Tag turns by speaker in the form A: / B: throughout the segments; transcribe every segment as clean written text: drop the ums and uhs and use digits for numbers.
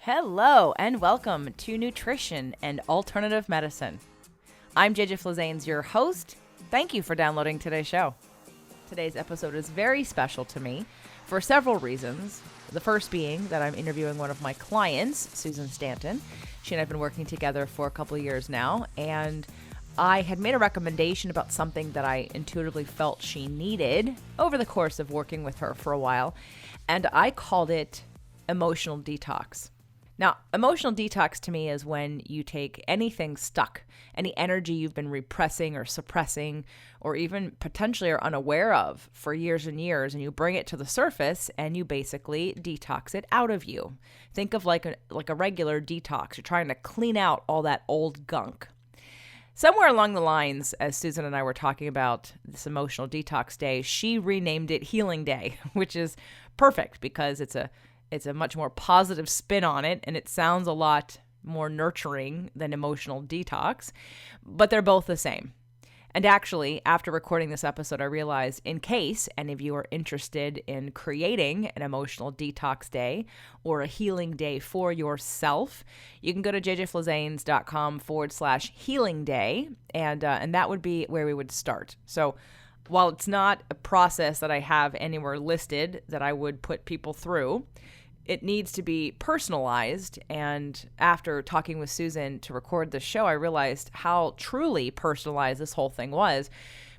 A: Hello and welcome to Nutrition and Alternative Medicine. I'm JJ Flazanes, your host. Thank you for downloading today's show. Today's episode is very special to me for several reasons. The first being that I'm interviewing one of my clients, Susan Stanton. She and I have been working together for a couple of years now, and I had made a recommendation about something that I intuitively felt she needed over the course of working with her for a while, and I called it emotional detox. Now, emotional detox to me is when you take anything stuck, any energy you've been repressing or suppressing, or even potentially are unaware of for years and years, and you bring it to the surface and you basically detox it out of you. Think of like a regular detox. You're trying to clean out all that old gunk. Somewhere along the lines, as Susan and I were talking about this emotional detox day, she renamed it Healing Day, which is perfect because it's a much more positive spin on it, and it sounds a lot more nurturing than emotional detox, but they're both the same. And actually, after recording this episode, I realized in case any of you are interested in creating an emotional detox day or a healing day for yourself, you can go to jjflazanes.com/healing day, and that would be where we would start. So while it's not a process that I have anywhere listed that I would put people through, it needs to be personalized. And after talking with Susan to record the show, I realized how truly personalized this whole thing was,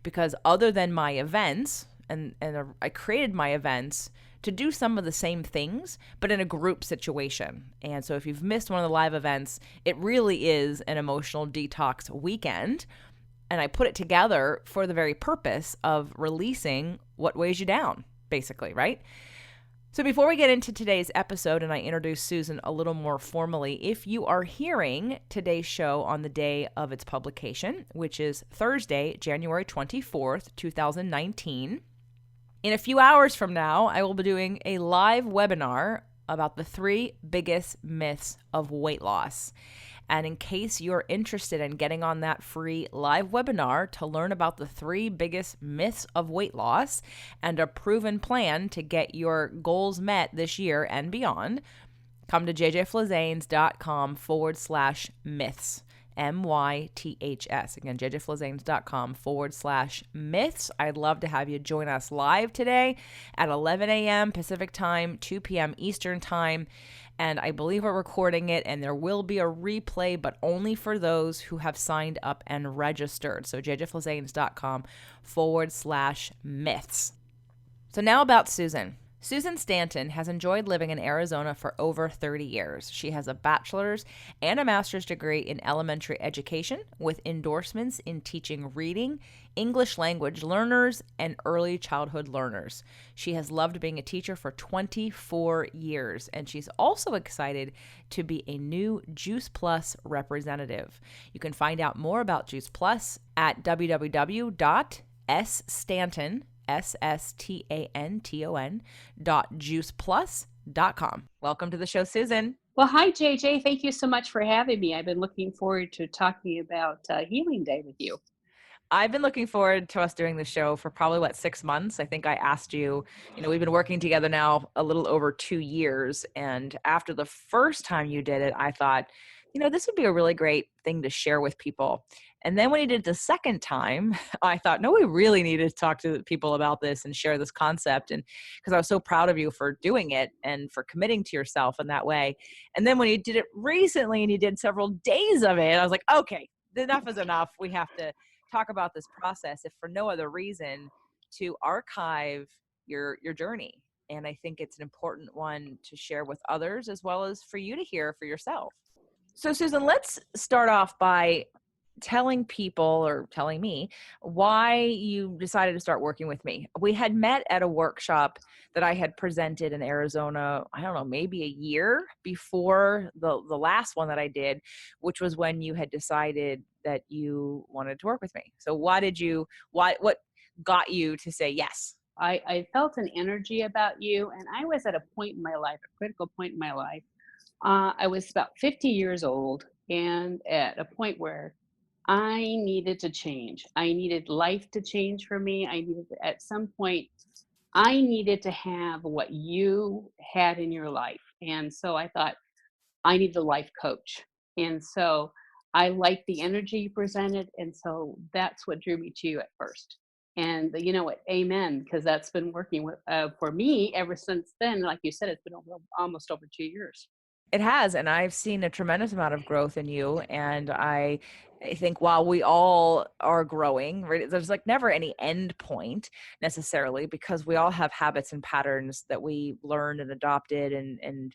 A: because other than my events, and I created my events to do some of the same things, but in a group situation. And so if you've missed one of the live events, it really is an emotional detox weekend. And I put it together for the very purpose of releasing what weighs you down, basically, right? So before we get into today's episode and I introduce Susan a little more formally, if you are hearing today's show on the day of its publication, which is Thursday, January 24th, 2019, in a few hours from now, I will be doing a live webinar about the 3 biggest myths of weight loss. And in case you're interested in getting on that free live webinar to learn about the 3 biggest myths of weight loss and a proven plan to get your goals met this year and beyond, come to jjflazanes.com/myths. MYTHS. Again, jjflazanes.com/myths. I'd love to have you join us live today at 11 a.m. Pacific time, 2 p.m. Eastern time. And I believe we're recording it, and there will be a replay, but only for those who have signed up and registered. So jjflazanes.com/myths. So now about Susan. Susan Stanton has enjoyed living in Arizona for over 30 years. She has a bachelor's and a master's degree in elementary education with endorsements in teaching reading, English language learners, and early childhood learners. She has loved being a teacher for 24 years, and she's also excited to be a new Juice Plus representative. You can find out more about Juice Plus at www.sstanton.com. SSTANTON.juiceplus.com. Welcome to the show, Susan.
B: Well, hi, JJ. Thank you so much for having me. I've been looking forward to talking about Healing Day with you.
A: I've been looking forward to us doing the show for probably, 6 months? I think I asked you, we've been working together now a little over 2 years. And after the first time you did it, I thought, this would be a really great thing to share with people. And then when you did it the second time, I thought, no, we really need to talk to people about this and share this concept. And because I was so proud of you for doing it and for committing to yourself in that way. And then when you did it recently and you did several days of it, I was like, okay, enough is enough. We have to talk about this process, if for no other reason, to archive your journey. And I think it's an important one to share with others, as well as for you to hear for yourself. So Susan, let's start off by telling people, or telling me, why you decided to start working with me. We had met at a workshop that I had presented in Arizona, I don't know, maybe a year before the last one that I did, which was when you had decided that you wanted to work with me. So what got you to say yes?
B: I felt an energy about you, and I was at a point in my life, a critical point in my life. I was about 50 years old, and at a point where I needed to change. I needed life to change for me. At some point, I needed to have what you had in your life. And so I thought, I need a life coach. And so I liked the energy you presented. And so that's what drew me to you at first. And you know what? Amen. Because that's been working for me ever since then. Like you said, it's been almost over 2 years.
A: It has, and I've seen a tremendous amount of growth in you. And I think while we all are growing, right, there's like never any end point necessarily, because we all have habits and patterns that we learned and adopted and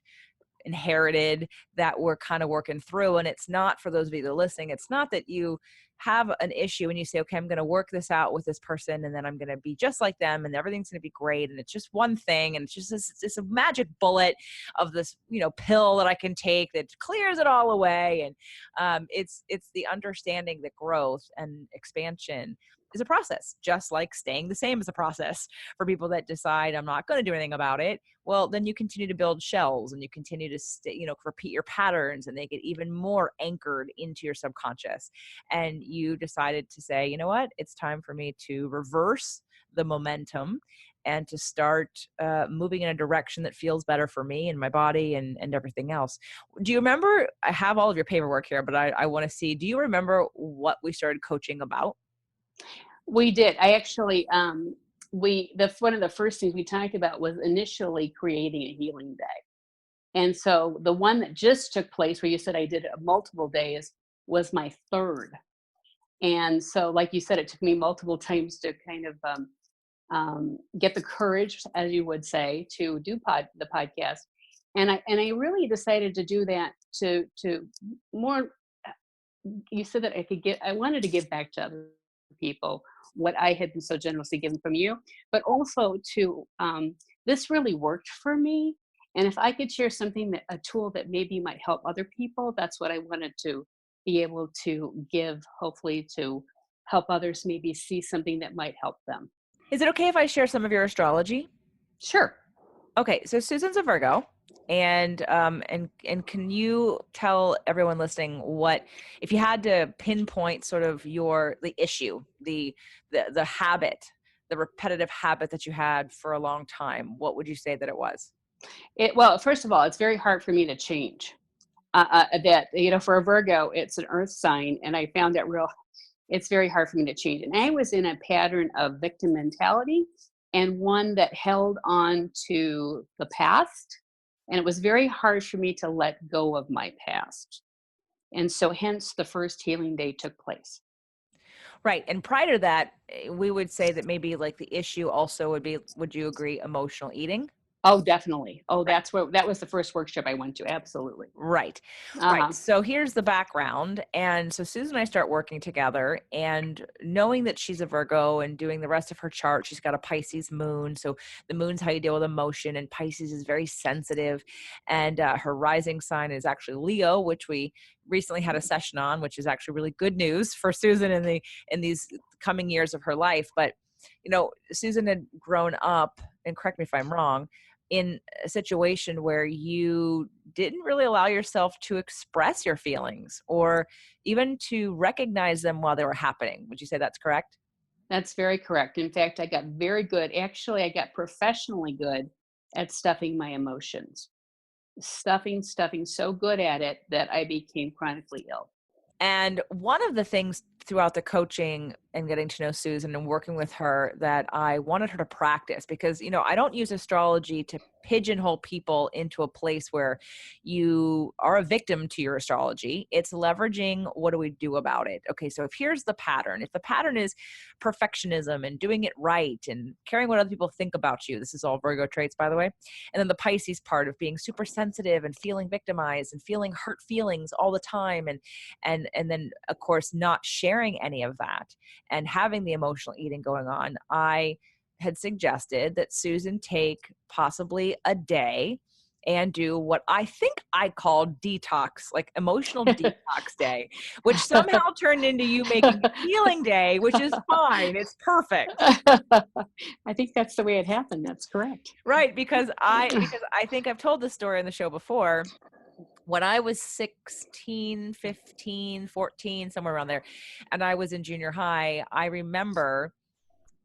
A: inherited that we're kind of working through. And it's not, for those of you that are listening, it's not that you have an issue and you say, okay, I'm going to work this out with this person and then I'm going to be just like them and everything's going to be great. And it's just one thing. And it's just this a magic bullet of this, pill that I can take that clears it all away. And it's the understanding that growth and expansion is a process, just like staying the same is a process. For people that decide I'm not going to do anything about it, well, then you continue to build shells and you continue to repeat your patterns, and they get even more anchored into your subconscious. And you decided to say, you know what, it's time for me to reverse the momentum and to start moving in a direction that feels better for me and my body and everything else. Do you remember? I have all of your paperwork here, but I want to see, do you remember what we started coaching about?
B: We did. I actually, one of the first things we talked about was initially creating a healing day. And so the one that just took place, where you said I did it multiple days, was my third. And so, like you said, it took me multiple times to kind of get the courage, as you would say, to do the podcast. And I really decided to do that to more. You said that I wanted to give back to other people what I had been so generously given from you, but also to, this really worked for me. And if I could share something, a tool that maybe might help other people, that's what I wanted to be able to give, hopefully to help others maybe see something that might help them.
A: Is it okay if I share some of your astrology?
B: Sure.
A: Okay, so Susan's a Virgo, and can you tell everyone listening, what, if you had to pinpoint sort of the issue, the habit, the repetitive habit that you had for a long time, what would you say that it was?
B: Well, first of all, it's very hard for me to change. That, for a Virgo, it's an earth sign, and I found that real it's very hard for me to change. And I was in a pattern of victim mentality, and one that held on to the past. And it was very hard for me to let go of my past. And so, hence, the first healing day took place.
A: Right. And prior to that, we would say that maybe like the issue also would be, would you agree, emotional eating?
B: Oh, definitely. Oh,
A: Right.
B: that was the first workshop I went to. Absolutely.
A: Right.
B: Uh
A: Right.
B: huh.
A: So here's the background. And so Susan and I start working together, and knowing that she's a Virgo and doing the rest of her chart, she's got a Pisces moon. So the moon's how you deal with emotion, and Pisces is very sensitive. And her rising sign is actually Leo, which we recently had a session on, which is actually really good news for Susan in these coming years of her life. But Susan had grown up, and correct me if I'm wrong, in a situation where you didn't really allow yourself to express your feelings or even to recognize them while they were happening. Would you say that's correct?
B: That's very correct. In fact, I got very good. Actually, I got professionally good at stuffing my emotions. Stuffing so good at it that I became chronically ill.
A: And one of the things throughout the coaching and getting to know Susan and working with her that I wanted her to practice, because, I don't use astrology to pigeonhole people into a place where you are a victim to your astrology. It's leveraging, what do we do about it? Okay, so if here's the pattern, if the pattern is perfectionism and doing it right and caring what other people think about you, this is all Virgo traits, by the way. And then the Pisces part of being super sensitive and feeling victimized and feeling hurt feelings all the time, and then of course not sharing any of that and having the emotional eating going on, I had suggested that Susan take possibly a day and do what I think I called detox, like emotional detox day, which somehow turned into you making it healing day, which is fine. It's perfect.
B: I think that's the way it happened. That's correct.
A: Right. Because I think I've told this story in the show before. When I was 16, 15, 14, somewhere around there, and I was in junior high, I remember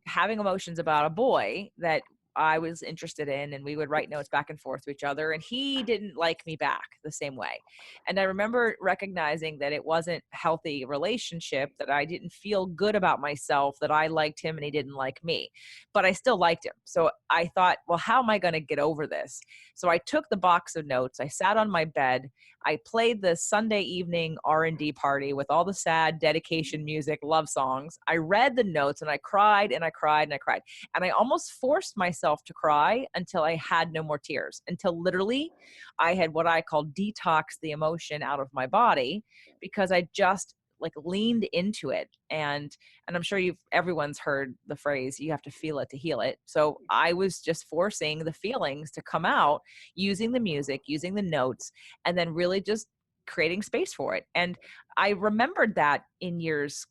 A: having emotions about a boy that I was interested in, and we would write notes back and forth to each other, and he didn't like me back the same way. And I remember recognizing that it wasn't a healthy relationship, that I didn't feel good about myself, that I liked him and he didn't like me, but I still liked him. So I thought, well, how am I going to get over this? So I took the box of notes, I sat on my bed, I played the Sunday evening R&D party with all the sad dedication music, love songs. I read the notes and I cried and I cried and I cried. And I almost forced myself to cry until I had no more tears, until literally I had what I call detox the emotion out of my body, because I just like leaned into it. And I'm sure everyone's heard the phrase, you have to feel it to heal it. So I was just forcing the feelings to come out using the music, using the notes, and then really just creating space for it. And I remembered that in years,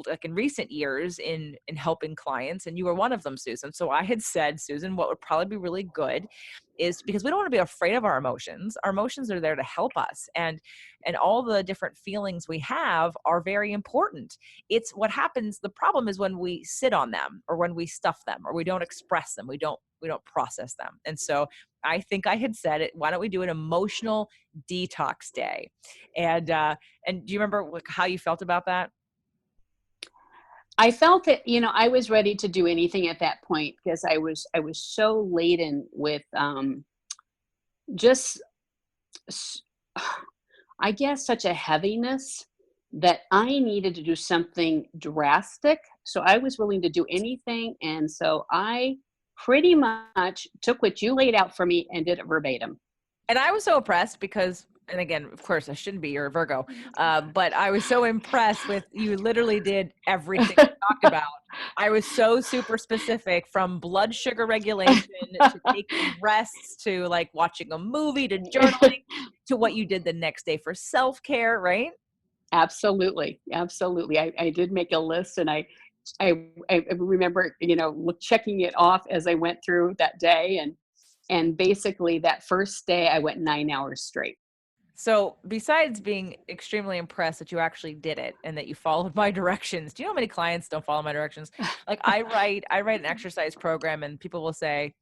A: like in recent years, in helping clients, and you were one of them, Susan. So I had said, Susan, what would probably be really good is, because we don't want to be afraid of our emotions. Our emotions are there to help us, and all the different feelings we have are very important. It's what happens. The problem is when we sit on them, or when we stuff them, or we don't express them, we don't process them. And so I think I had said it, why don't we do an emotional detox day? And do you remember how you felt about that?
B: I felt that, I was ready to do anything at that point because I was so laden with just s- I guess such a heaviness that I needed to do something drastic. So I was willing to do anything, and so I pretty much took what you laid out for me and did it verbatim.
A: And I was so impressed because, and again, of course, I shouldn't be, you're a Virgo, but I was so impressed with, you literally did everything we talked about. I was so super specific, from blood sugar regulation to taking rests to like watching a movie to journaling to what you did the next day for self-care, right?
B: Absolutely, absolutely. I did make a list, and I remember, checking it off as I went through that day, and basically that first day I went 9 hours straight.
A: So besides being extremely impressed that you actually did it and that you followed my directions, do you know how many clients don't follow my directions? Like I write an exercise program, and people will say,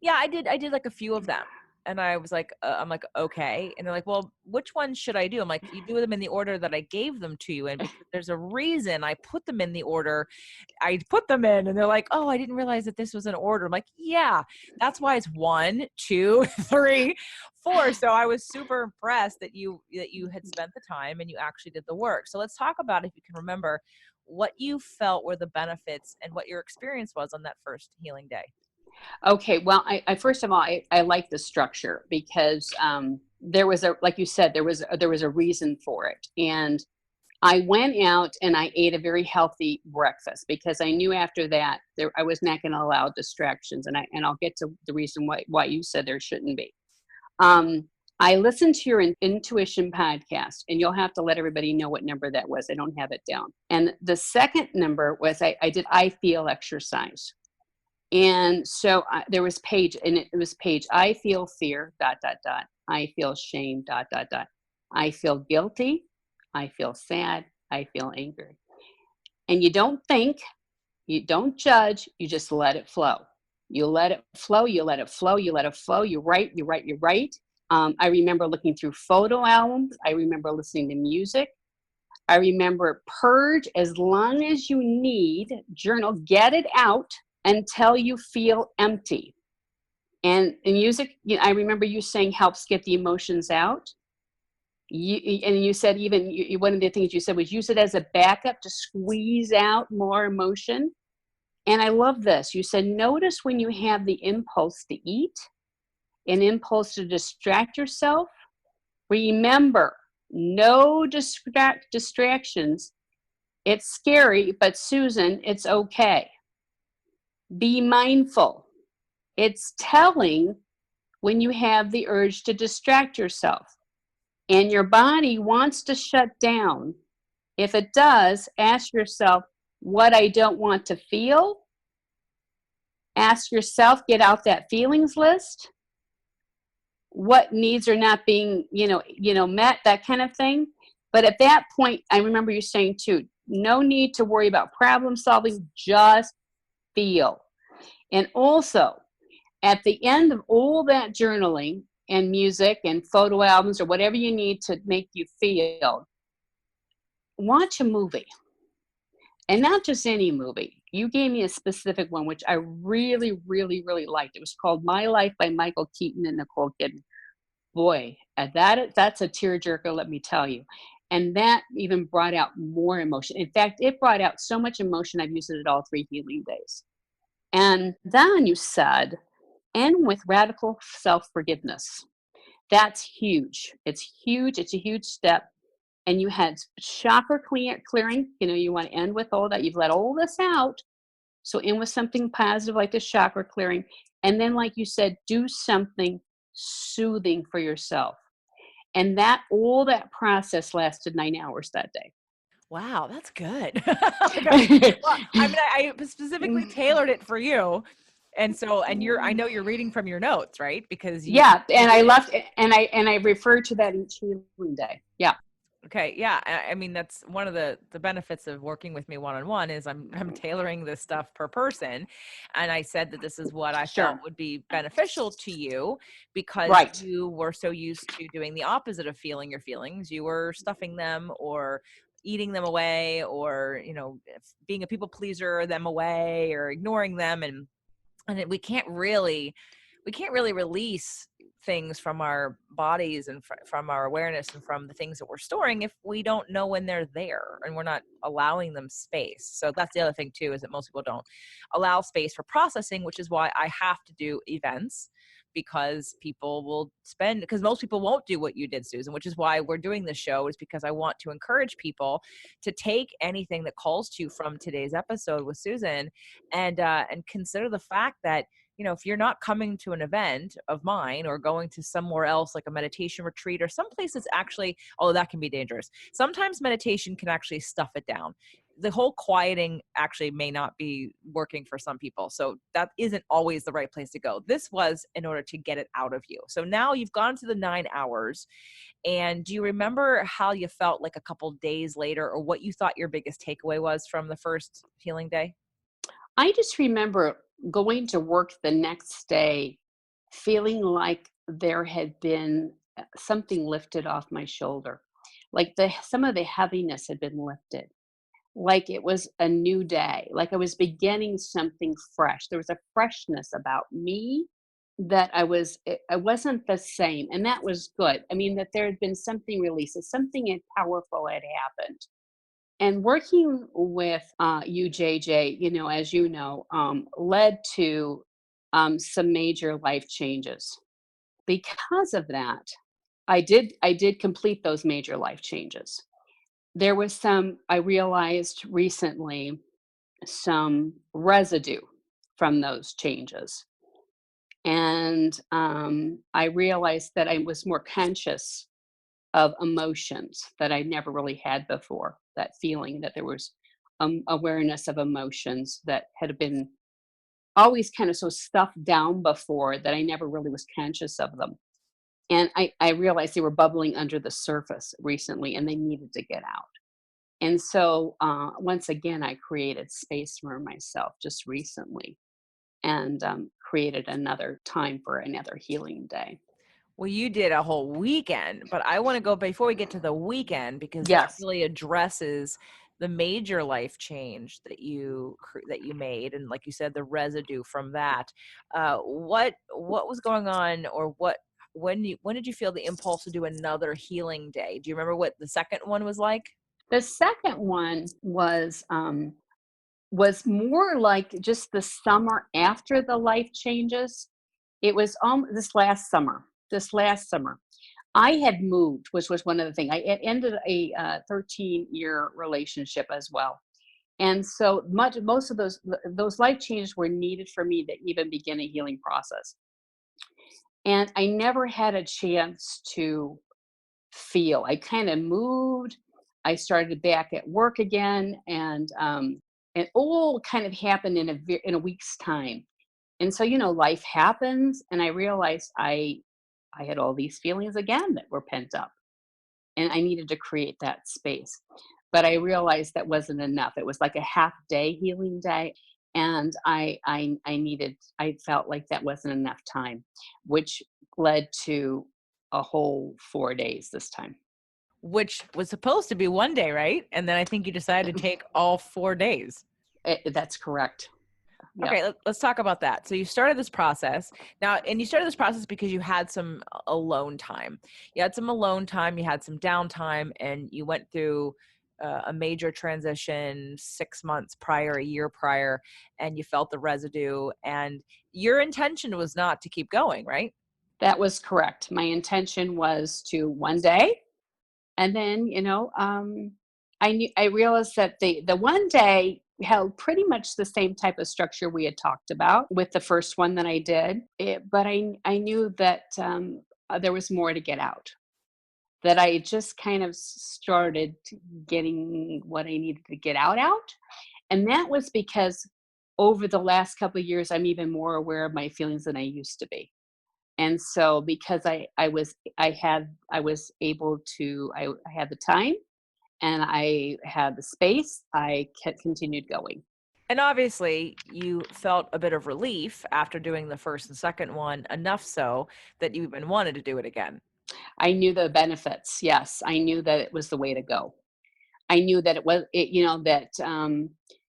A: yeah, I did like a few of them. And I was like, I'm like, okay. And they're like, well, which ones should I do? I'm like, you do them in the order that I gave them to you. And because there's a reason I put them in the order I put them in. And they're like, oh, I didn't realize that this was an order. I'm like, yeah, that's why it's 1, 2, 3, 4. So I was super impressed that you had spent the time and you actually did the work. So let's talk about, if you can remember, what you felt were the benefits and what your experience was on that first healing day.
B: Okay, well, I first of all, I like the structure because there was like you said, there was a reason for it, and I went out and I ate a very healthy breakfast because I knew after that I was not going to allow distractions, and I'll get to the reason why you said there shouldn't be. Um, I listened to your intuition podcast, and you'll have to let everybody know what number that was. I don't have it down. And the second number was I did I feel exercise. And so there was page, and it was page, I feel fear, dot, dot, dot. I feel shame, dot, dot, dot. I feel guilty. I feel sad. I feel angry. And you don't think, you don't judge, you just let it flow. You let it flow, you let it flow, you let it flow. You write, you write, you write. I remember looking through photo albums. I remember listening to music. I remember purge as long as you need, journal, get it out until you feel empty. And music, I remember you saying helps get the emotions out. And you said even one of the things you said was use it as a backup to squeeze out more emotion. And I love this. You said notice when you have the impulse to eat, an impulse to distract yourself. Remember, no distractions. It's scary, but Susan, it's okay. Be mindful. It's telling when you have the urge to distract yourself and your body wants to shut down. If it does, ask yourself what I don't want to feel. Ask yourself, get out that feelings list. What needs are not being, met, that kind of thing. But at that point, I remember you saying too, no need to worry about problem solving, just feel. And also, At the end of all that journaling and music and photo albums or whatever you need to make you feel, watch a movie. And not just any movie. You gave me a specific one, which I really, really, really liked. It was called My Life by Michael Keaton and Nicole Kidman. Boy, that's a tearjerker, let me tell you. And that even brought out more emotion. In fact, it brought out so much emotion, I've used it at all 3 healing days. And then you said, and with radical self-forgiveness. That's huge. It's huge. It's a huge step. And you had chakra clearing. You want to end with all that. You've let all this out. So in with something positive like the chakra clearing. And then, like you said, do something soothing for yourself. And all that process lasted 9 hours that day.
A: Wow, that's good. Well, I mean, I specifically tailored it for you. And so, I know you're reading from your notes, right? Because
B: Yeah, and I left, and I refer to that each healing day. Yeah.
A: Okay, yeah. I mean, that's one of the benefits of working with me one-on-one is I'm tailoring this stuff per person. And I said that this is what I felt
B: Sure.
A: would be beneficial to you because
B: Right.
A: you were so used to doing the opposite of feeling your feelings. You were stuffing them or eating them away or, being a people pleaser, them away or ignoring them. We can't really release things from our bodies and from our awareness and from the things that we're storing if we don't know when they're there and we're not allowing them space. So that's the other thing too, is that most people don't allow space for processing, which is why I have to do events, because most people won't do what you did, Susan, which is why we're doing this show, is because I want to encourage people to take anything that calls to you from today's episode with Susan and consider the fact that, if you're not coming to an event of mine or going to somewhere else like a meditation retreat or some places actually, although that can be dangerous, sometimes meditation can actually stuff it down. The whole quieting actually may not be working for some people. So that isn't always the right place to go. This was in order to get it out of you. So now you've gone to the 9 hours. And do you remember how you felt like a couple days later, or what you thought your biggest takeaway was from the first healing day?
B: I just remember going to work the next day feeling like there had been something lifted off my shoulder. Like some of the heaviness had been lifted. Like it was a new day. Like I was beginning something fresh. There was a freshness about me that I wasn't the same. And that was good. I mean, that there had been something released, that something powerful had happened. And working with you, JJ, as you know, led to some major life changes. Because of that, I did complete those major life changes. There was I realized recently, some residue from those changes. And I realized that I was more conscious of emotions that I never really had before. That feeling that there was awareness of emotions that had been always kind of so stuffed down before that I never really was conscious of them. And I realized they were bubbling under the surface recently and they needed to get out. And so once again, I created space for myself just recently and created another time for another healing day.
A: Well, you did a whole weekend, but I want to go before we get to the weekend, because that
B: Yes.
A: really addresses the major life change that you made, and like you said, the residue from that. What was going on, or when did you feel the impulse to do another healing day? Do you remember what the second one was like?
B: The second one was more like just the summer after the life changes. It was this last summer. This last summer, I had moved, which was one of the things. I had ended a 13-year relationship as well, and so most of those life changes were needed for me to even begin a healing process. And I never had a chance to feel. I kind of moved. I started back at work again, and it all kind of happened in a week's time. And so, life happens, and I realized I had all these feelings again that were pent up, and I needed to create that space. But I realized that wasn't enough. It was like a half day healing day. And I felt like that wasn't enough time, which led to a whole 4 days this time.
A: which was supposed to be one day, right? And then I think you decided to take all 4 days.
B: That's correct. Yep.
A: Okay, let's talk about that. So you started this process now, and you started this process because you had some alone time. You had some alone time, you had some downtime, and you went through a major transition 6 months prior, a year prior, and you felt the residue. And your intention was not to keep going, right?
B: That was correct. My intention was to one day, and then, I realized that the one day held pretty much the same type of structure we had talked about with the first one that I did. But I knew that there was more to get out. That I just kind of started getting what I needed to get out, and that was because over the last couple of years, I'm even more aware of my feelings than I used to be. And so because I was able to I had the time and I had the space, I kept continued going.
A: And obviously, you felt a bit of relief after doing the first and second one, enough so that you even wanted to do it again.
B: I knew the benefits. Yes, I knew that it was the way to go. I knew that that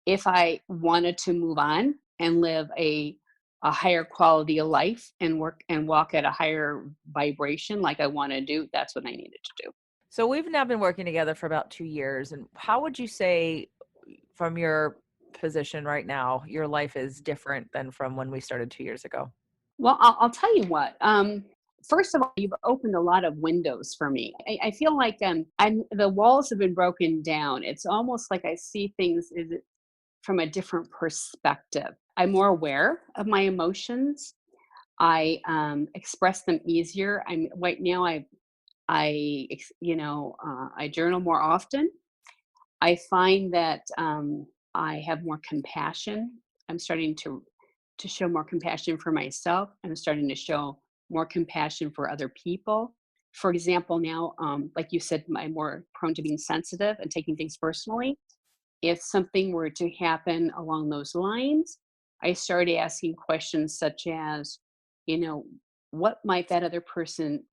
B: if I wanted to move on and live a higher quality of life and work and walk at a higher vibration like I want to do, that's what I needed to do.
A: So we've now been working together for about 2 years. And how would you say, from your position right now, your life is different than from when we started 2 years ago?
B: Well, I'll tell you what. First of all, you've opened a lot of windows for me. I feel like the walls have been broken down. It's almost like I see things from a different perspective. I'm more aware of my emotions. I express them easier. I'm right now. I journal more often. I find that I have more compassion. I'm starting to show more compassion for myself. I'm starting to show more compassion for other people. For example, now, like you said, I'm more prone to being sensitive and taking things personally. If something were to happen along those lines, I started asking questions such as, you know, what might that other person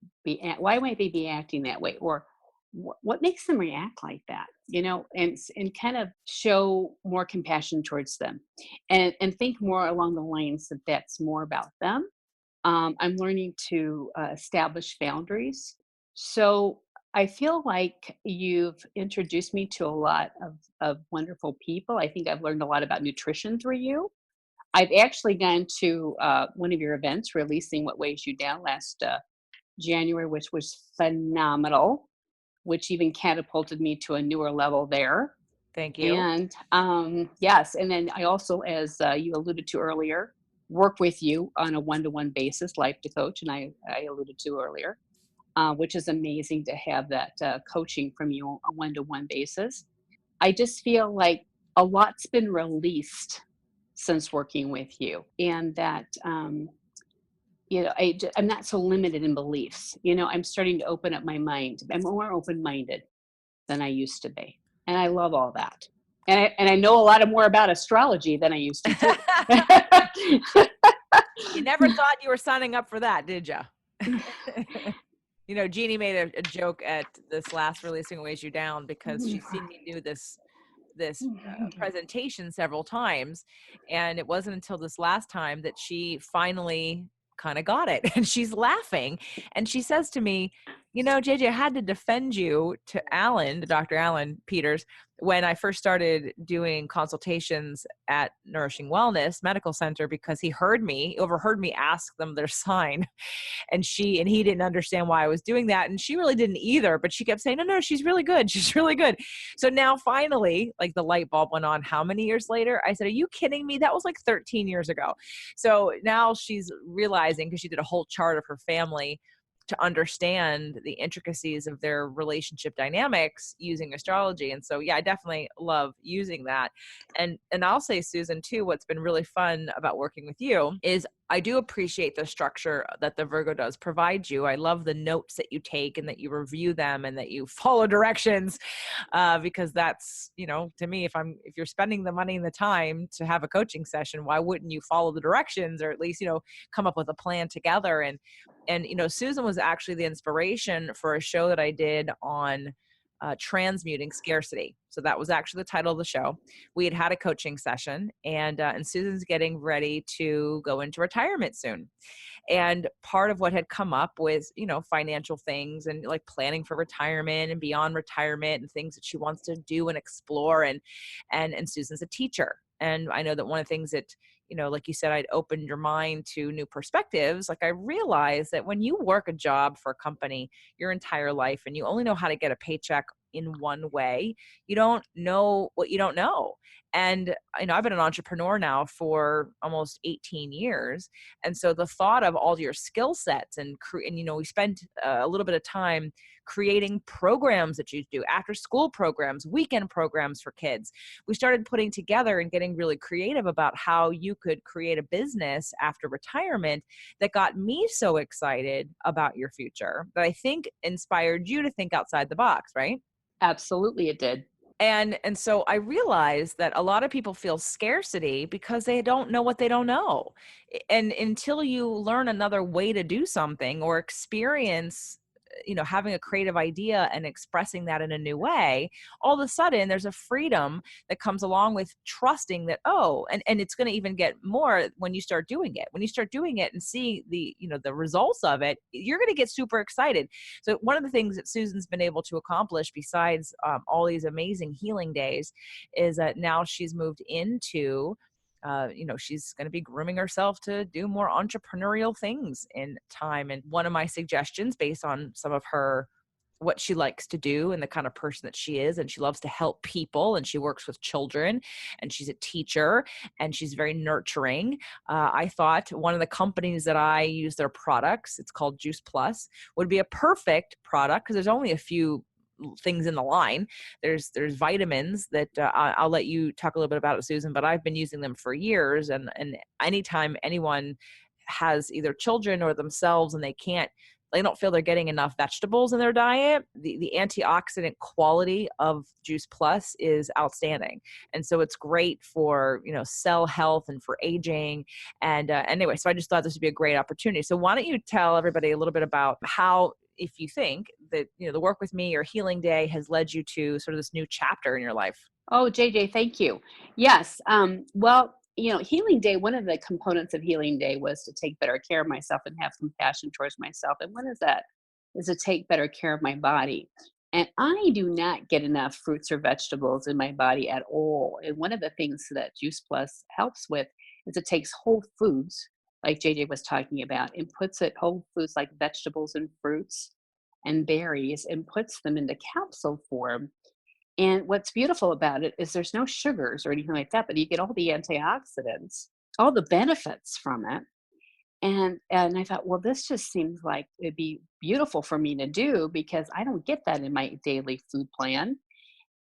B: why might they be acting that way? Or what makes them react like that? And kind of show more compassion towards them and think more along the lines that that's more about them. I'm learning to establish boundaries. So I feel like you've introduced me to a lot of wonderful people. I think I've learned a lot about nutrition through you. I've actually gone to one of your events, Releasing What Weighs You Down, last January, which was phenomenal, which even catapulted me to a newer level there.
A: Thank you.
B: And yes, and then I also, as you alluded to earlier, work with you on a one-to-one basis, life to coach, and I alluded to earlier, which is amazing to have that coaching from you on a one-to-one basis. I just feel like a lot's been released since working with you, and that I'm not so limited in beliefs. I'm starting to open up my mind. I'm more open-minded than I used to be. And I love all that. And I know a lot of more about astrology than I used to too.
A: You never thought you were signing up for that, did you? Jeannie made a joke at this last Releasing What Weighs You Down because she's seen me do this presentation several times, and it wasn't until this last time that she finally kind of got it. And she's laughing, and she says to me, JJ, I had to defend you to Alan, to Dr. Alan Peters, when I first started doing consultations at Nourishing Wellness Medical Center, because he overheard me ask them their sign, and he didn't understand why I was doing that. And she really didn't either, but she kept saying, no, she's really good. She's really good. So now finally, like, the light bulb went on. How many years later? I said, are you kidding me? That was like 13 years ago. So now she's realizing, because she did a whole chart of her family, to understand the intricacies of their relationship dynamics using astrology. And so, yeah, I definitely love using that. And I'll say, Susan, too, what's been really fun about working with you is I do appreciate the structure that the Virgo does provide you. I love the notes that you take and that you review them and that you follow directions, because that's, to me, if you're spending the money and the time to have a coaching session, why wouldn't you follow the directions, or at least, come up with a plan together? And Susan was actually the inspiration for a show that I did on transmuting scarcity. So that was actually the title of the show. We had a coaching session, and Susan's getting ready to go into retirement soon. And part of what had come up was, financial things and like planning for retirement and beyond retirement and things that she wants to do and explore. And Susan's a teacher. And I know that one of the things that, like you said, I'd opened your mind to new perspectives. Like I realized that when you work a job for a company your entire life and you only know how to get a paycheck in one way, you don't know what you don't know. And I've been an entrepreneur now for almost 18 years. And so the thought of all your skill sets and we spent a little bit of time creating programs that you do, after school programs, weekend programs for kids. We started putting together and getting really creative about how you could create a business after retirement that got me so excited about your future that I think inspired you to think outside the box, right?
B: Absolutely, it did.
A: And so I realized that a lot of people feel scarcity because they don't know what they don't know. And until you learn another way to do something or experience, having a creative idea and expressing that in a new way, all of a sudden there's a freedom that comes along with trusting that, and it's going to even get more when you start doing it. When you start doing it and see the results of it, you're going to get super excited. So one of the things that Susan's been able to accomplish, besides all these amazing healing days, is that now she's moved into she's going to be grooming herself to do more entrepreneurial things in time. And one of my suggestions, based on some of what she likes to do and the kind of person that she is, and she loves to help people, and she works with children, and she's a teacher, and she's very nurturing. I thought one of the companies that I use their products, it's called Juice Plus, would be a perfect product because there's only a few things in the line. There's vitamins that I'll let you talk a little bit about it, Susan, but I've been using them for years. And anytime anyone has either children or themselves and they don't feel they're getting enough vegetables in their diet, the antioxidant quality of Juice Plus is outstanding. And so it's great for, cell health and for aging. And anyway, so I just thought this would be a great opportunity. So why don't you tell everybody a little bit about how, if you think that, the work with me or Healing Day has led you to sort of this new chapter in your life?
B: Oh, JJ, thank you. Yes. Well, Healing Day, one of the components of Healing Day was to take better care of myself and have compassion towards myself. And what is that? Is to take better care of my body. And I do not get enough fruits or vegetables in my body at all. And one of the things that Juice Plus helps with is it takes whole foods, like JJ was talking about, and puts it whole foods like vegetables and fruits and berries and puts them into capsule form. And what's beautiful about it is there's no sugars or anything like that, but you get all the antioxidants, all the benefits from it. And I thought, well, this just seems like it'd be beautiful for me to do because I don't get that in my daily food plan.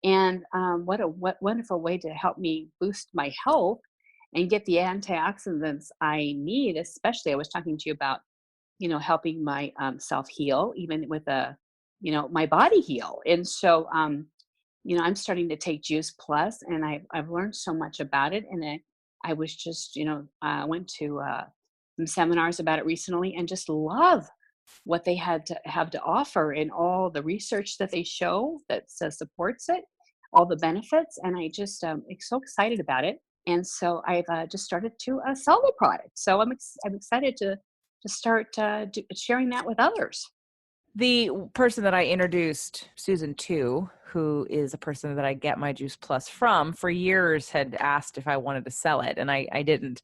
B: And what wonderful way to help me boost my health and get the antioxidants I need. Especially, I was talking to you about helping my self heal, even with my body heal. And so I'm starting to take Juice Plus, and I've learned so much about it. And I was just, I went to some seminars about it recently, and just love what they had to have to offer, and all the research that they show that supports it, all the benefits, and I just so excited about it. And so I've just started to sell the product. So I'm excited to start sharing that with others.
A: The person that I introduced Susan to, who is a person that I get my Juice Plus from, for years had asked if I wanted to sell it, and I didn't.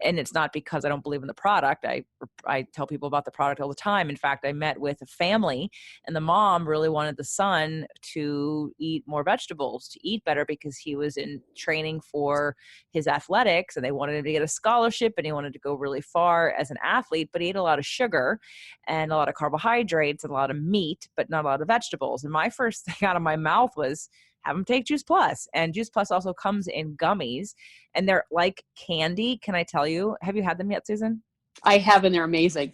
A: And it's not because I don't believe in the product. I tell people about the product all the time. In fact, I met with a family, and the mom really wanted the son to eat more vegetables, to eat better, because he was in training for his athletics, and they wanted him to get a scholarship, and he wanted to go really far as an athlete, but he ate a lot of sugar and a lot of carbohydrates and a lot of meat, but not a lot of vegetables. And my first thing out of my mouth was, have them take Juice Plus. And Juice Plus also comes in gummies, and they're like candy. Can I tell you? Have you had them yet, Susan?
B: I have, and they're amazing.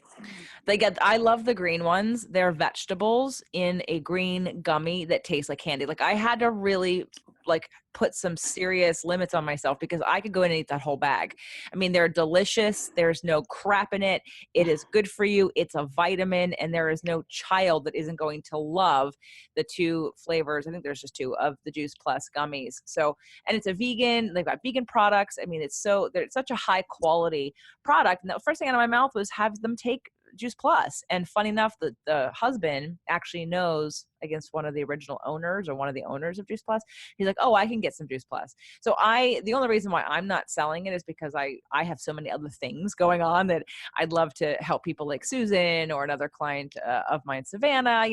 A: I love the green ones. They're vegetables in a green gummy that tastes like candy. Like, I had to really like put some serious limits on myself, because I could go in and eat that whole bag. I mean, they're delicious. There's no crap in it. It is good for you. It's a vitamin, and there is no child that isn't going to love the two flavors. I think there's just two of the Juice Plus gummies. So, and it's a vegan, they've got vegan products. I mean, they're such a high quality product. And the first thing out of my mouth was, have them take Juice Plus. And funny enough, the husband actually knows against one of the original owners, or one of the owners of Juice Plus. He's like, oh, I can get some Juice Plus. So the only reason why I'm not selling it is because I have so many other things going on that I'd love to help people like Susan, or another client of mine, Savannah,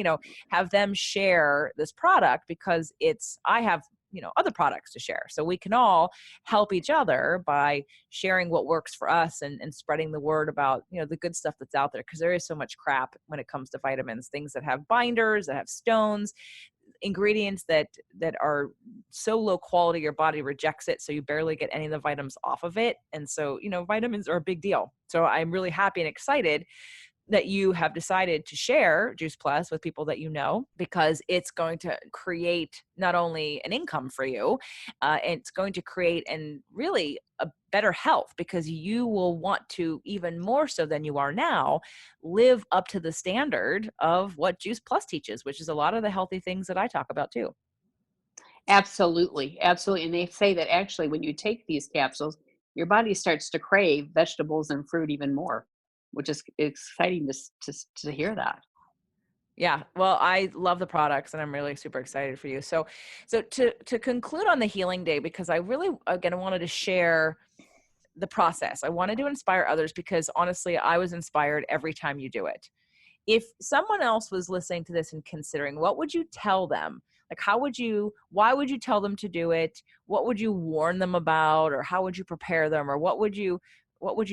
A: have them share this product, because I have other products to share. So we can all help each other by sharing what works for us, and spreading the word about, the good stuff that's out there. Because there is so much crap when it comes to vitamins, things that have binders, that have stones, ingredients that are so low quality your body rejects it, so you barely get any of the vitamins off of it. And so, vitamins are a big deal. So I'm really happy and excited that you have decided to share Juice Plus with people that you know, because it's going to create not only an income for you, it's going to create and really a better health, because you will want to, even more so than you are now, live up to the standard of what Juice Plus teaches, which is a lot of the healthy things that I talk about too.
B: Absolutely, absolutely. And they say that actually, when you take these capsules, your body starts to crave vegetables and fruit even more, which is exciting to hear that.
A: Yeah, well, I love the products, and I'm really super excited for you. So to conclude on the healing day, because I really, again, wanted to share the process. I wanted to inspire others, because honestly, I was inspired every time you do it. If someone else was listening to this and considering, what would you tell them? Like, why would you tell them to do it? What would you warn them about? Or how would you prepare them? Or what would you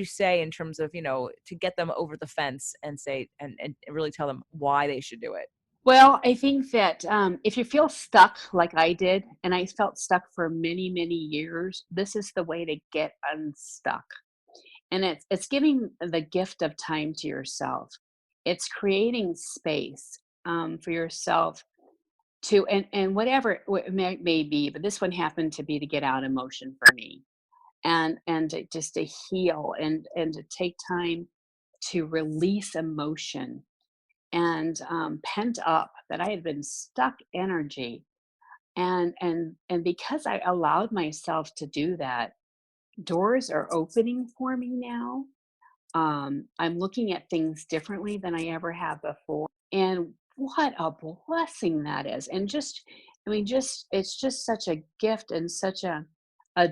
A: say in terms of, to get them over the fence and say, and really tell them why they should do it?
B: Well, I think that if you feel stuck like I did, and I felt stuck for many, many years, this is the way to get unstuck. And it's giving the gift of time to yourself. It's creating space for yourself to, and whatever it may be, but this one happened to be to get out emotion for me, and just to heal, and to take time to release emotion, and pent up that I had been stuck energy. And because I allowed myself to do that, doors are opening for me now. I'm looking at things differently than I ever have before. And what a blessing that is. And just, I mean, just, it's just such a gift, and such a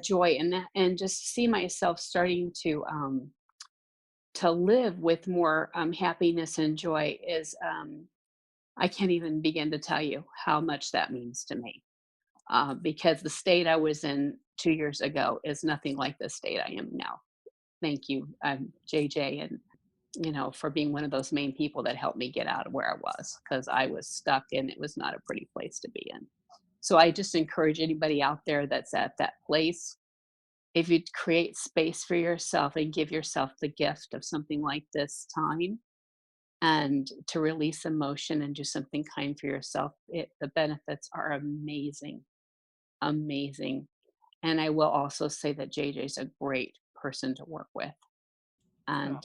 B: joy. And just see myself starting to live with more happiness and joy is, I can't even begin to tell you how much that means to me. Because the state I was in 2 years ago is nothing like the state I am now. Thank you, JJ, and for being one of those main people that helped me get out of where I was, because I was stuck and it was not a pretty place to be in. So I just encourage anybody out there that's at that place, if you create space for yourself and give yourself the gift of something like this time, and to release emotion and do something kind for yourself, the benefits are amazing, amazing. And I will also say that JJ is a great person to work with, and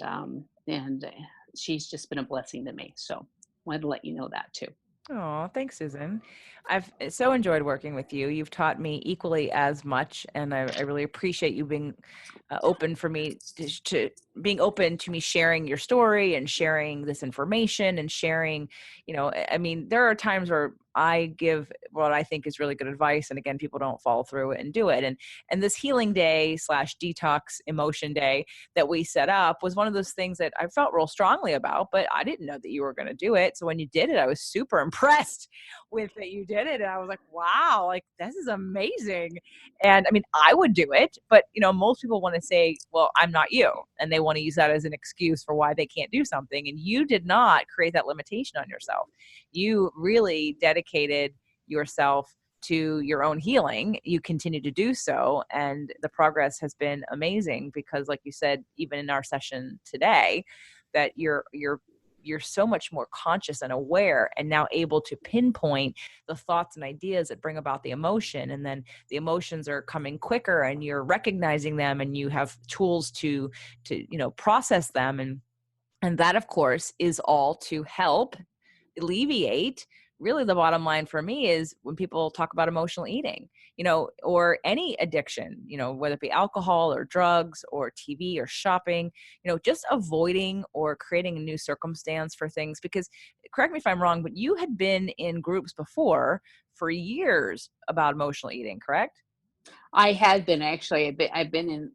B: she's just been a blessing to me. So wanted to let you know that too.
A: Oh, thanks, Susan. I've so enjoyed working with you. You've taught me equally as much, and I really appreciate you being open for me to being open to me sharing your story and sharing this information and sharing. I mean, there are times where I give what I think is really good advice. And again, people don't follow through and do it. And this healing day slash detox emotion day that we set up was one of those things that I felt real strongly about, but I didn't know that you were going to do it. So when you did it, I was super impressed with that you did it. And I was like, wow, like this is amazing. And I mean, I would do it, but most people want to say, well, I'm not you. And they want to use that as an excuse for why they can't do something. And you did not create that limitation on yourself. You really dedicated yourself to your own healing. You continue to do so. And the progress has been amazing because, like you said, even in our session today, that you're so much more conscious and aware and now able to pinpoint the thoughts and ideas that bring about the emotion. And then the emotions are coming quicker and you're recognizing them and you have tools to process them. And that, of course, is all to help alleviate. Really, the bottom line for me is when people talk about emotional eating, or any addiction, whether it be alcohol or drugs or TV or shopping, just avoiding or creating a new circumstance for things. Because correct me if I'm wrong, but you had been in groups before for years about emotional eating, correct?
B: I had been actually. I've been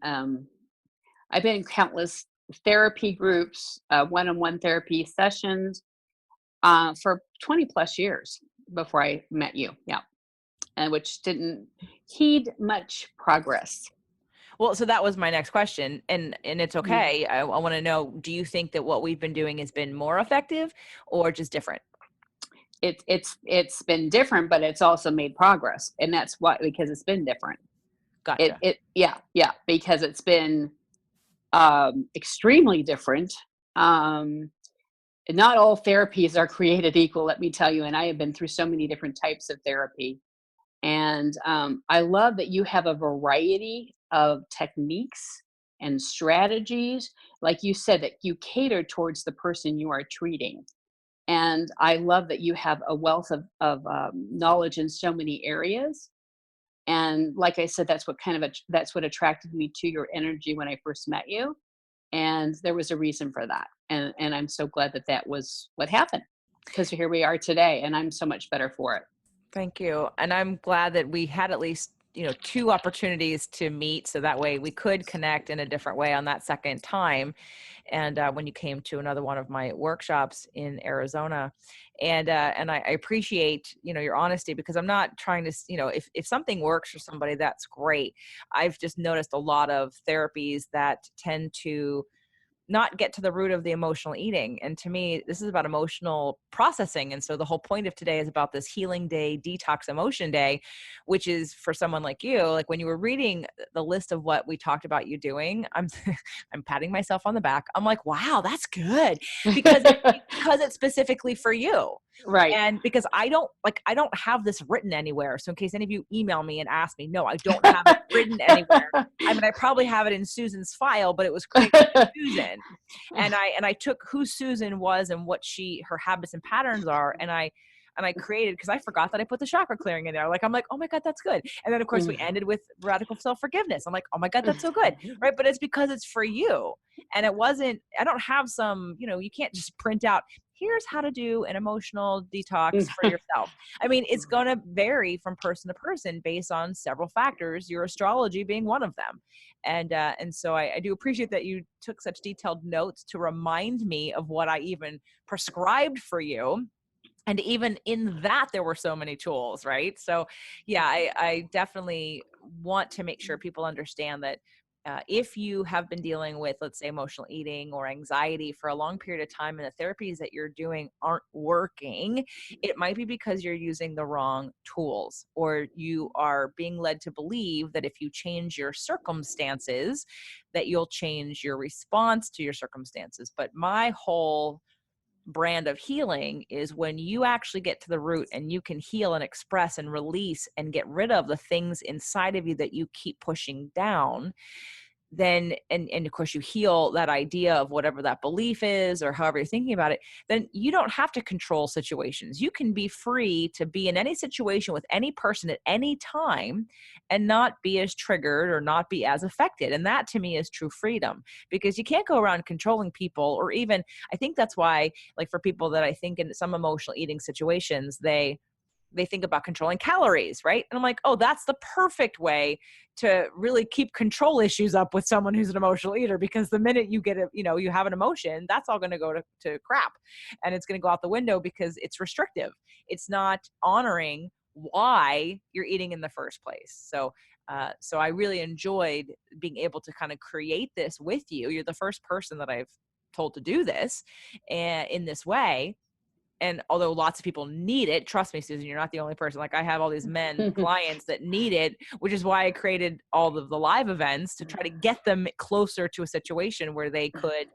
B: in countless therapy groups, one-on-one therapy sessions, for 20 plus years before I met you. Yeah, and which didn't heed much progress.
A: Well, so that was my next question, and it's
B: Mhm.
A: okay. I want to know, do you think that what we've been doing has been more effective or just different?
B: It's been different, but it's also made progress, and that's why, because it's been different.
A: Gotcha.
B: Yeah, because it's been extremely different. Um, Not all therapies are created equal, let me tell you. And I have been through so many different types of therapy. And I love that you have a variety of techniques and strategies. Like you said, that you cater towards the person you are treating. And I love that you have a wealth of knowledge in so many areas. And like I said, that's what attracted me to your energy when I first met you, and there was a reason for that, and I'm so glad that that was what happened, because here we are today, and I'm so much better for it.
A: Thank you. And I'm glad that we had at least, two opportunities to meet so that way we could connect in a different way on that second time. And when you came to another one of my workshops in Arizona, and I appreciate your honesty, because I'm not trying to if something works for somebody, that's great. I've just noticed a lot of therapies that tend to not get to the root of the emotional eating. And to me, this is about emotional processing. And so the whole point of today is about this healing day, detox emotion day, which is for someone like you. Like when you were reading the list of what we talked about you doing, I'm I'm patting myself on the back. I'm like, wow, that's good, because it's specifically for you.
B: Right.
A: And because I don't have this written anywhere. So in case any of you email me and ask me, no, I don't have it written anywhere. I mean, I probably have it in Susan's file, but it was created by Susan. And I took who Susan was and what her habits and patterns are, and I created, because I forgot that I put the chakra clearing in there. Like I'm like, oh my God, that's good. And then of course we ended with radical self-forgiveness. I'm like, oh my God, that's so good. Right. But it's because it's for you. And I don't have some, you can't just print out, here's how to do an emotional detox for yourself. I mean, it's going to vary from person to person based on several factors, your astrology being one of them. And so I do appreciate that you took such detailed notes to remind me of what I even prescribed for you. And even in that, there were so many tools, right? So yeah, I definitely want to make sure people understand that if you have been dealing with, let's say, emotional eating or anxiety for a long period of time and the therapies that you're doing aren't working, it might be because you're using the wrong tools, or you are being led to believe that if you change your circumstances, that you'll change your response to your circumstances. But my whole brand of healing is when you actually get to the root and you can heal and express and release and get rid of the things inside of you that you keep pushing down. Then and of course you heal that idea of whatever that belief is or however you're thinking about it, then you don't have to control situations. You can be free to be in any situation with any person at any time and not be as triggered or not be as affected. And that to me is true freedom, because you can't go around controlling people. Or even, I think that's why, like for people that I think in some emotional eating situations, they think about controlling calories, right? And I'm like, oh, that's the perfect way to really keep control issues up with someone who's an emotional eater, because the minute you get you have an emotion, that's all going to go to crap, and it's going to go out the window because it's restrictive. It's not honoring why you're eating in the first place. So I really enjoyed being able to kind of create this with you. You're the first person that I've told to do this and in this way. And although lots of people need it, trust me, Susan, you're not the only person. Like, I have all these men clients that need it, which is why I created all of the live events to try to get them closer to a situation where they could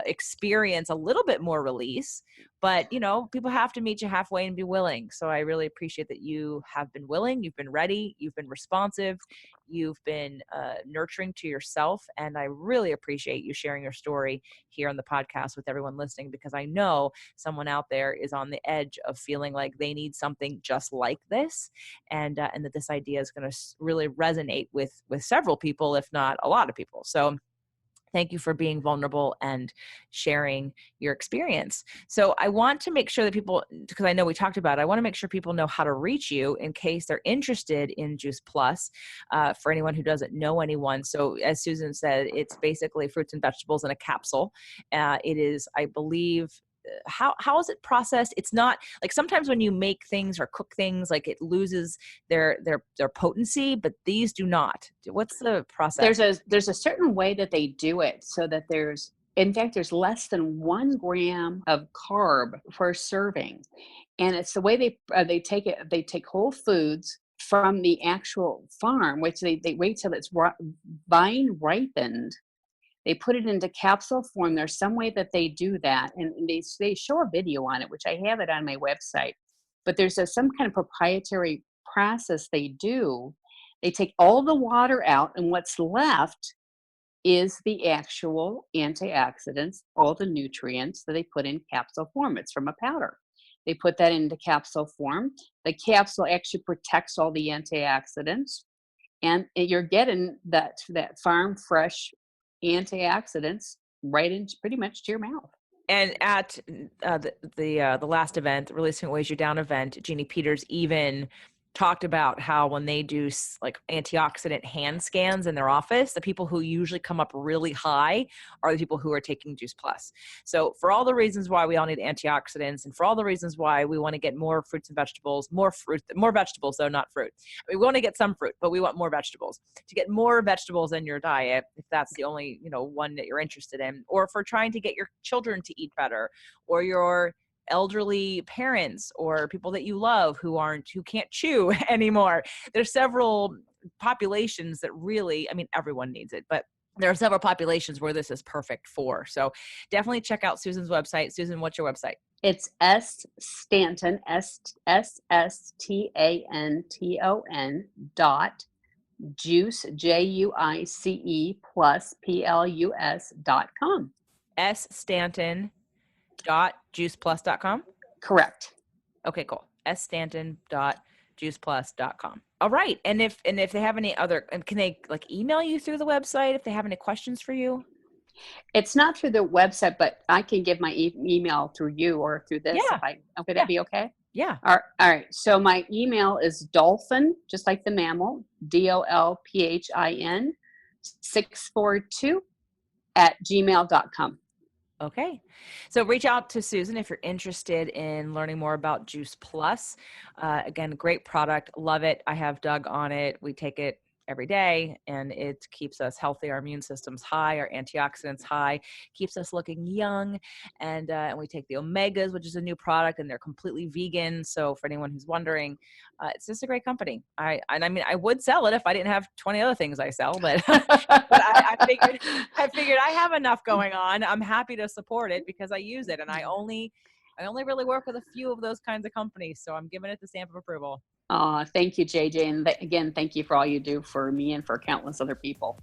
A: experience a little bit more release. But, people have to meet you halfway and be willing. So I really appreciate that you have been willing, you've been ready, you've been responsive, you've been nurturing to yourself. And I really appreciate you sharing your story here on the podcast with everyone listening, because I know someone out there is on the edge of feeling like they need something just like this. And that this idea is going to really resonate with several people, if not a lot of people. So thank you for being vulnerable and sharing your experience. So I want to make sure that people, because I know we talked about it, I want to make sure people know how to reach you in case they're interested in Juice Plus, for anyone who doesn't know anyone. So as Susan said, it's basically fruits and vegetables in a capsule. It is, I believe, how is it processed? It's not like sometimes when you make things or cook things, like it loses their potency, but these do not. What's the process?
B: There's a certain way that they do it so that there's less than 1 gram of carb per serving. And it's the way they take it. They take whole foods from the actual farm, which they wait till it's vine ripened. They put it into capsule form. There's some way that they do that, and they show a video on it, which I have it on my website. But there's some kind of proprietary process they do. They take all the water out, and what's left is the actual antioxidants, all the nutrients that they put in capsule form. It's from a powder. They put that into capsule form. The capsule actually protects all the antioxidants, and you're getting that farm fresh antioxidants right into pretty much to your mouth.
A: And at the last event, Releasing What Weighs You Down event, Jeannie Peters even talked about how when they do like antioxidant hand scans in their office, the people who usually come up really high are the people who are taking Juice Plus. So for all the reasons why we all need antioxidants, and for all the reasons why we want to get more fruits and vegetables, more vegetables though, not fruit. We want to get some fruit, but we want more vegetables. To get more vegetables in your diet, if that's the only, one that you're interested in, or if we're trying to get your children to eat better, or your elderly parents or people that you love who can't chew anymore. There's several populations that really, everyone needs it, but there are several populations where this is perfect for. So definitely check out Susan's website. Susan, what's your website?
B: It's Stanton, SSTANTON .juice, JUICE plus PLUS.com.
A: sstanton.juiceplus.com?
B: Correct.
A: Okay, cool. sstanton.juiceplus.com. All right. And if they have any other, can they like email you through the website if they have any questions for you?
B: It's not through the website, but I can give my email through you or through this.
A: Yeah.
B: Would that be okay?
A: Yeah.
B: All right. So my email is dolphin, just like the mammal, DOLPHIN 642 @gmail.com.
A: Okay. So reach out to Susan if you're interested in learning more about Juice Plus. Again, great product. Love it. I have Doug on it. We take it every day, and it keeps us healthy. Our immune system's high, our antioxidants high, keeps us looking young. And we take the omegas, which is a new product, and they're completely vegan. So for anyone who's wondering, it's just a great company. I would sell it if I didn't have 20 other things I sell, but I figured I have enough going on. I'm happy to support it because I use it, and I only really work with a few of those kinds of companies. So I'm giving it the stamp of approval.
B: Thank you, JJ. And again, thank you for all you do for me and for countless other people.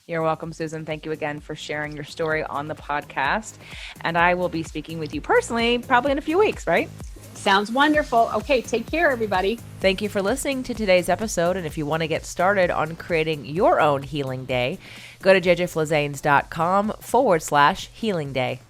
A: You're welcome, Susan. Thank you again for sharing your story on the podcast. And I will be speaking with you personally probably in a few weeks, right?
B: Sounds wonderful. Okay, take care, everybody.
A: Thank you for listening to today's episode. And if you want to get started on creating your own healing day, go to jjflazanes.com/healing day.